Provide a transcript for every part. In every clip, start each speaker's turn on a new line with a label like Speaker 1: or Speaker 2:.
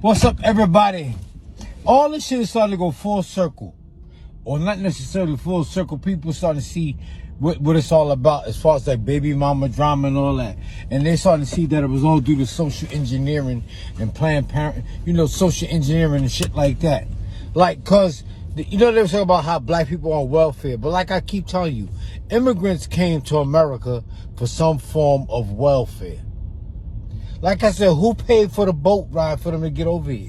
Speaker 1: What's up, everybody? All this shit is starting to go full circle. Or not necessarily full circle. People starting to see what it's all about as far as like baby mama drama and all that. And they starting to see that it was all due to social engineering and Planned Parenthood, social engineering and shit like that. Like, cause, they were talking about how black people are on welfare. But like I keep telling you, immigrants came to America for some form of welfare. Like I said, who paid for the boat ride for them to get over here?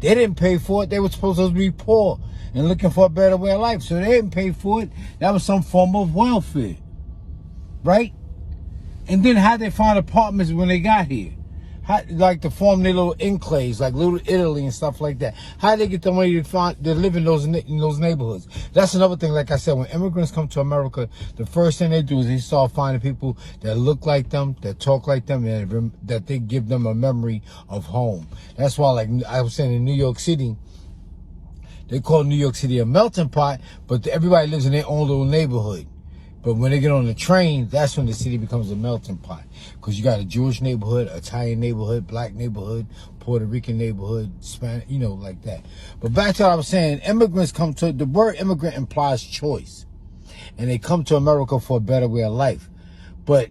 Speaker 1: They didn't pay for it. They were supposed to be poor and looking for a better way of life. So they didn't pay for it. That was some form of welfare. Right? And then how they find apartments when they got here? How, like to form their little enclaves, like Little Italy and stuff like that. How they get the money to live in those neighborhoods? That's another thing. Like I said, when immigrants come to America, the first thing they do is they start finding people that look like them, that talk like them, and that they give them a memory of home. That's why, like I was saying, in New York City, they call New York City a melting pot, but everybody lives in their own little neighborhood. But when they get on the train, that's when the city becomes a melting pot. Because you got a Jewish neighborhood, Italian neighborhood, black neighborhood, Puerto Rican neighborhood, Spanish, like that. But back to what I was saying, immigrants the word immigrant implies choice. And they come to America for a better way of life. But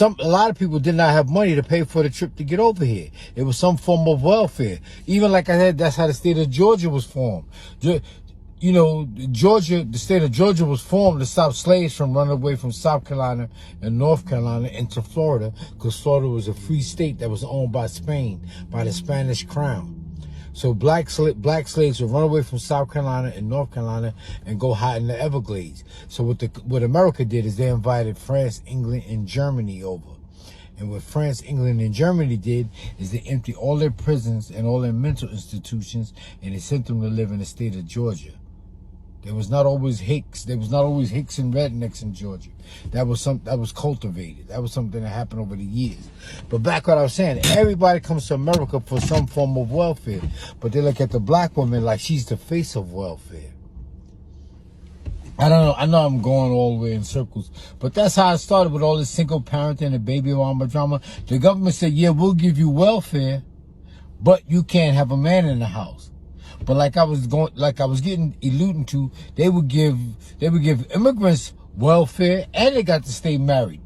Speaker 1: a lot of people did not have money to pay for the trip to get over here. It was some form of welfare. Even like I said, that's how the state of Georgia was formed. The state of Georgia was formed to stop slaves from running away from South Carolina and North Carolina into Florida, because Florida was a free state that was owned by Spain, by the Spanish crown. So black slaves would run away from South Carolina and North Carolina and go hide in the Everglades. So what America did is they invited France, England, and Germany over. And what France, England, and Germany did is they emptied all their prisons and all their mental institutions, and they sent them to live in the state of Georgia. There was not always Hicks. There was not always Hicks and rednecks in Georgia. That was cultivated. That was something that happened over the years. But back what I was saying, everybody comes to America for some form of welfare. But they look at the black woman like she's the face of welfare. I don't know. I know I'm going all the way in circles. But that's how it started with all this single parenting and baby mama drama. The government said, yeah, we'll give you welfare, but you can't have a man in the house. But like I was getting alluding to, they would give immigrants welfare, and they got to stay married.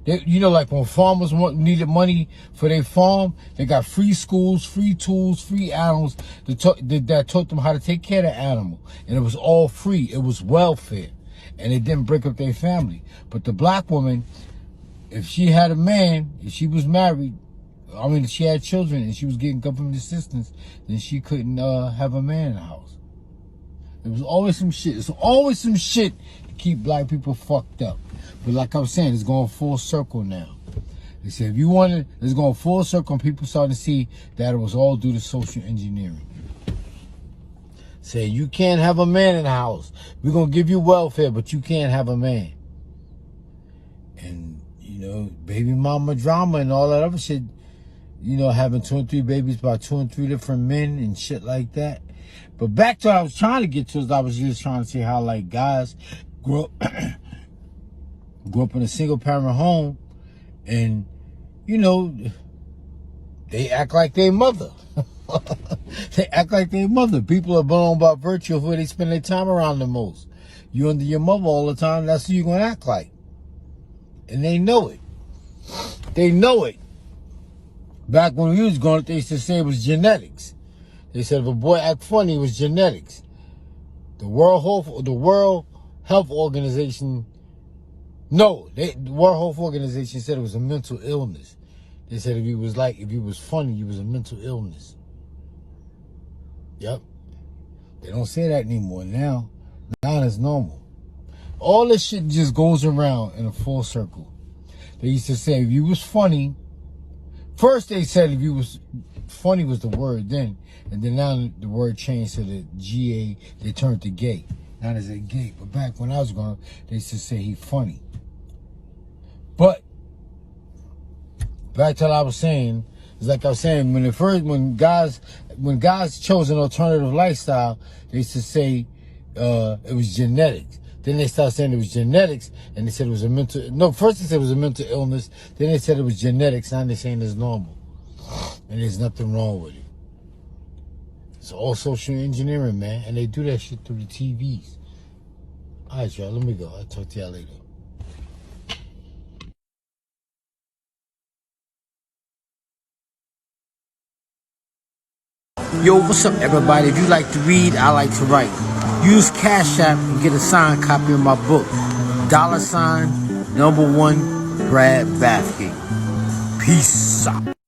Speaker 1: Like when farmers needed money for their farm, they got free schools, free tools, free animals that taught them how to take care of the animal. And it was all free. It was welfare. And it didn't break up their family. But the black woman, if she had a man, if she was married, if she had children and she was getting government assistance, then she couldn't have a man in the house. There was always some shit. There's always some shit to keep black people fucked up. But like I was saying, it's going full circle now. They said, if you want it, it's going full circle, and people starting to see that it was all due to social engineering. Say, you can't have a man in the house. We're going to give you welfare, but you can't have a man. And, baby mama drama and all that other shit. Having 2 and 3 babies by 2 and 3 different men and shit like that. But back to what I was trying to get to is I was just trying to see how, like, guys grew up in a single parent home, and, they act like their mother. They act like their mother. People are blown by virtue of who they spend their time around the most. You under your mother all the time, that's who you're going to act like. And they know it. They know it. Back when we was growing up, they used to say it was genetics. They said if a boy act funny, it was genetics. The World Health Organization, the World Health Organization said it was a mental illness. They said if he was funny, he was a mental illness. Yep. They don't say that anymore now. Now it's normal. All this shit just goes around in a full circle. They used to say if you was funny, first they said if you was funny was the word then, and then now the word changed to the GA, they turned to gay. Now they say gay. But back when I was growing up, they used to say he funny. But back to what I was saying, it's like I was saying, when guys chose an alternative lifestyle, they used to say it was genetics. Then they started saying it was genetics, and they said it was first they said it was a mental illness, then they said it was genetics, now they're saying it's normal. And there's nothing wrong with it. It's all social engineering, man. And they do that shit through the TVs. All right, y'all. Let me go. I'll talk to y'all later. Yo, what's up, everybody? If you like to read, I like to write. Use Cash App and get a signed copy of my book. $1 Brad Bathgate. Peace out.